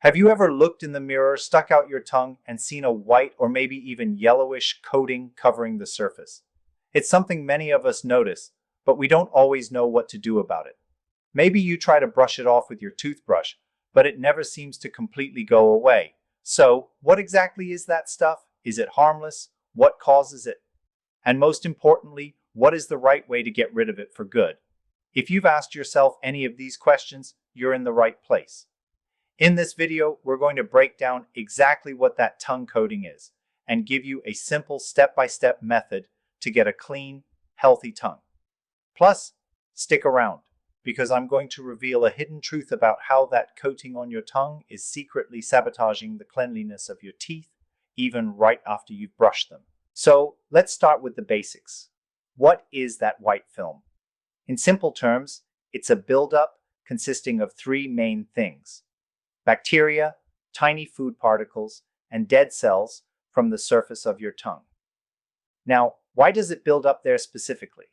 Have you ever looked in the mirror, stuck out your tongue, and seen a white or maybe even yellowish coating covering the surface? It's something many of us notice, but we don't always know what to do about it. Maybe you try to brush it off with your toothbrush, but it never seems to completely go away. So, what exactly is that stuff? Is it harmless? What causes it? And most importantly, what is the right way to get rid of it for good? If you've asked yourself any of these questions, you're in the right place. In this video, we're going to break down exactly what that tongue coating is and give you a simple step-by-step method to get a clean, healthy tongue. Plus, stick around because I'm going to reveal a hidden truth about how that coating on your tongue is secretly sabotaging the cleanliness of your teeth, even right after you've brushed them. So let's start with the basics. What is that white film? In simple terms, it's a buildup consisting of three main things: bacteria, tiny food particles, and dead cells from the surface of your tongue. Now, why does it build up there specifically?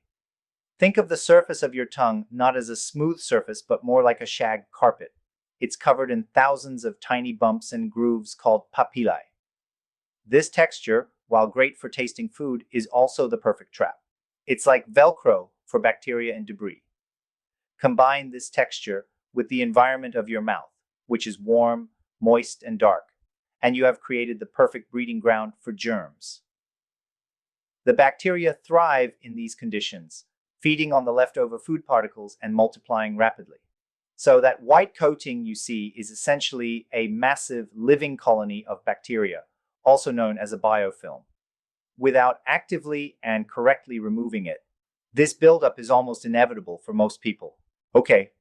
Think of the surface of your tongue not as a smooth surface, but more like a shag carpet. It's covered in thousands of tiny bumps and grooves called papillae. This texture, while great for tasting food, is also the perfect trap. It's like Velcro for bacteria and debris. Combine this texture with the environment of your mouth, which is warm, moist, and dark, and you have created the perfect breeding ground for germs. The bacteria thrive in these conditions, feeding on the leftover food particles and multiplying rapidly. So that white coating you see is essentially a massive living colony of bacteria, also known as a biofilm. Without actively and correctly removing it, this buildup is almost inevitable for most people. Okay,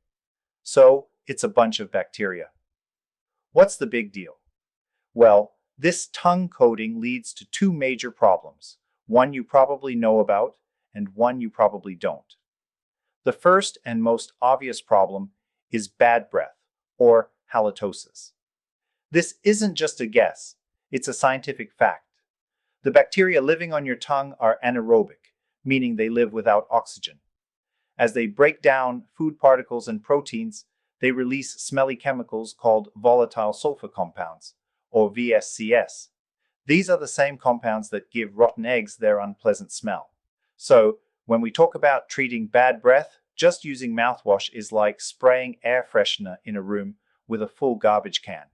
so it's a bunch of bacteria. What's the big deal? Well, this tongue coating leads to two major problems, one you probably know about and one you probably don't. The first and most obvious problem is bad breath, or halitosis. This isn't just a guess, it's a scientific fact. The bacteria living on your tongue are anaerobic, meaning they live without oxygen. As they break down food particles and proteins, they release smelly chemicals called volatile sulfur compounds, or VSCS. These are the same compounds that give rotten eggs their unpleasant smell. So, when we talk about treating bad breath, just using mouthwash is like spraying air freshener in a room with a full garbage can.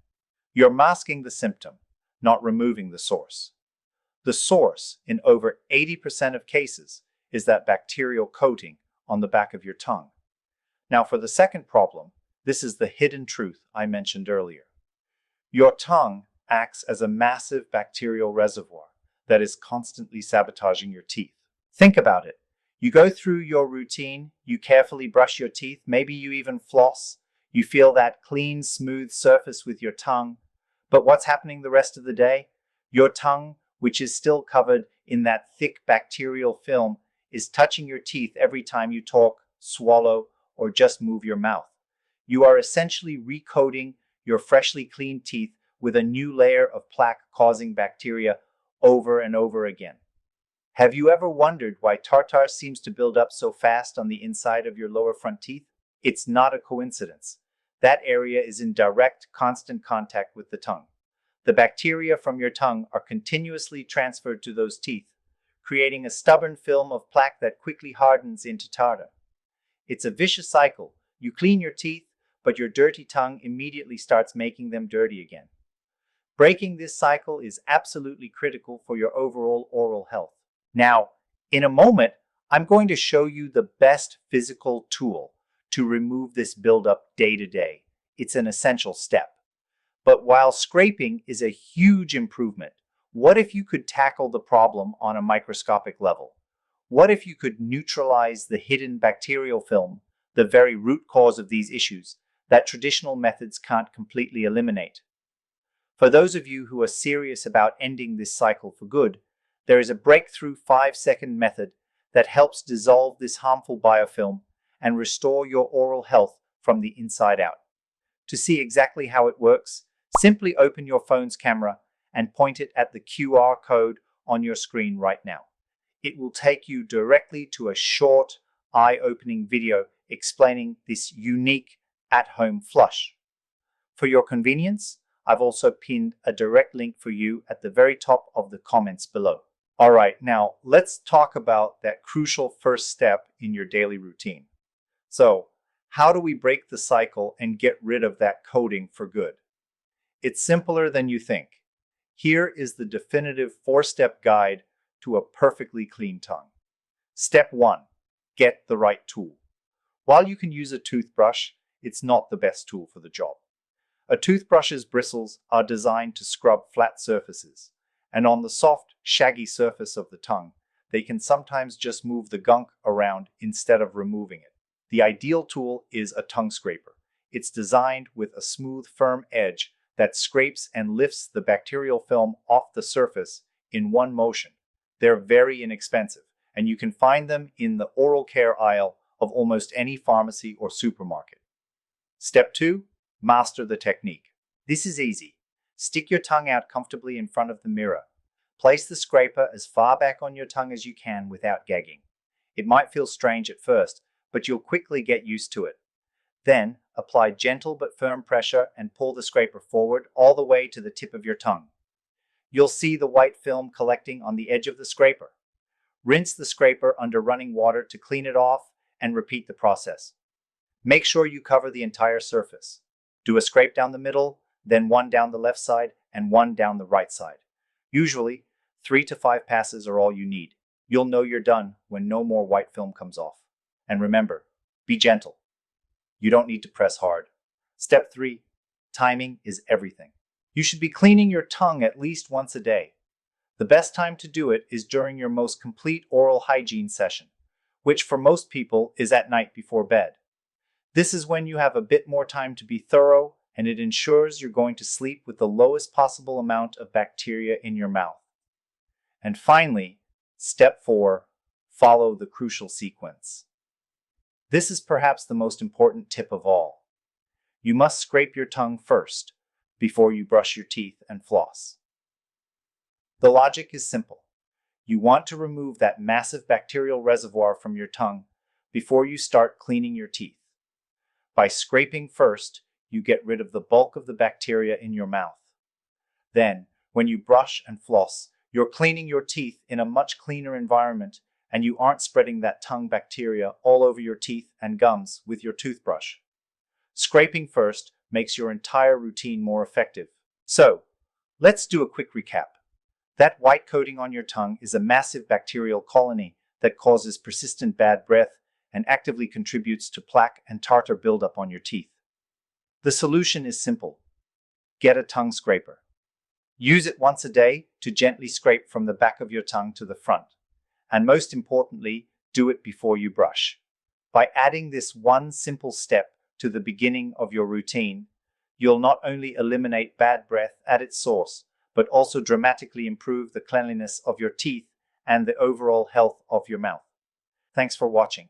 You're masking the symptom, not removing the source. The source, in over 80% of cases, is that bacterial coating on the back of your tongue. Now, for the second problem, this is the hidden truth I mentioned earlier. Your tongue acts as a massive bacterial reservoir that is constantly sabotaging your teeth. Think about it. You go through your routine, you carefully brush your teeth, maybe you even floss. You feel that clean, smooth surface with your tongue. But what's happening the rest of the day? Your tongue, which is still covered in that thick bacterial film, is touching your teeth every time you talk, swallow, or just move your mouth. You are essentially recoating your freshly cleaned teeth with a new layer of plaque-causing bacteria over and over again. Have you ever wondered why tartar seems to build up so fast on the inside of your lower front teeth? It's not a coincidence. That area is in direct, constant contact with the tongue. The bacteria from your tongue are continuously transferred to those teeth, creating a stubborn film of plaque that quickly hardens into tartar. It's a vicious cycle. You clean your teeth, but your dirty tongue immediately starts making them dirty again. Breaking this cycle is absolutely critical for your overall oral health. Now, in a moment, I'm going to show you the best physical tool to remove this buildup day to day. It's an essential step. But while scraping is a huge improvement, what if you could tackle the problem on a microscopic level? What if you could neutralize the hidden bacterial film, the very root cause of these issues, that traditional methods can't completely eliminate? For those of you who are serious about ending this cycle for good, there is a breakthrough 5-second method that helps dissolve this harmful biofilm and restore your oral health from the inside out. To see exactly how it works, simply open your phone's camera and point it at the QR code on your screen right now. It will take you directly to a short, eye-opening video explaining this unique at-home flush. For your convenience, I've also pinned a direct link for you at the very top of the comments below. Alright, now let's talk about that crucial first step in your daily routine. So, how do we break the cycle and get rid of that coating for good? It's simpler than you think. Here is the definitive 4-step guide to a perfectly clean tongue. Step 1. Get the right tool. While you can use a toothbrush, it's not the best tool for the job. A toothbrush's bristles are designed to scrub flat surfaces, and on the soft, shaggy surface of the tongue, they can sometimes just move the gunk around instead of removing it. The ideal tool is a tongue scraper. It's designed with a smooth, firm edge that scrapes and lifts the bacterial film off the surface in one motion. They're very inexpensive, and you can find them in the oral care aisle of almost any pharmacy or supermarket. Step 2. Master the technique. This is easy. Stick your tongue out comfortably in front of the mirror. Place the scraper as far back on your tongue as you can without gagging. It might feel strange at first, but you'll quickly get used to it. Then, apply gentle but firm pressure and pull the scraper forward all the way to the tip of your tongue. You'll see the white film collecting on the edge of the scraper. Rinse the scraper under running water to clean it off and repeat the process. Make sure you cover the entire surface. Do a scrape down the middle, then one down the left side and one down the right side. Usually, 3 to 5 passes are all you need. You'll know you're done when no more white film comes off. And remember, be gentle. You don't need to press hard. Step 3. Timing is everything. You should be cleaning your tongue at least once a day. The best time to do it is during your most complete oral hygiene session, which for most people is at night before bed. This is when you have a bit more time to be thorough, and it ensures you're going to sleep with the lowest possible amount of bacteria in your mouth. And finally, step 4, follow the crucial sequence. This is perhaps the most important tip of all. You must scrape your tongue first, before you brush your teeth and floss. The logic is simple. You want to remove that massive bacterial reservoir from your tongue before you start cleaning your teeth. By scraping first, you get rid of the bulk of the bacteria in your mouth. Then, when you brush and floss, you're cleaning your teeth in a much cleaner environment, and you aren't spreading that tongue bacteria all over your teeth and gums with your toothbrush. Scraping first makes your entire routine more effective. So, let's do a quick recap. That white coating on your tongue is a massive bacterial colony that causes persistent bad breath and actively contributes to plaque and tartar buildup on your teeth. The solution is simple. Get a tongue scraper. Use it once a day to gently scrape from the back of your tongue to the front. And most importantly, do it before you brush. By adding this one simple step to the beginning of your routine, you'll not only eliminate bad breath at its source, but also dramatically improve the cleanliness of your teeth and the overall health of your mouth. Thanks for watching.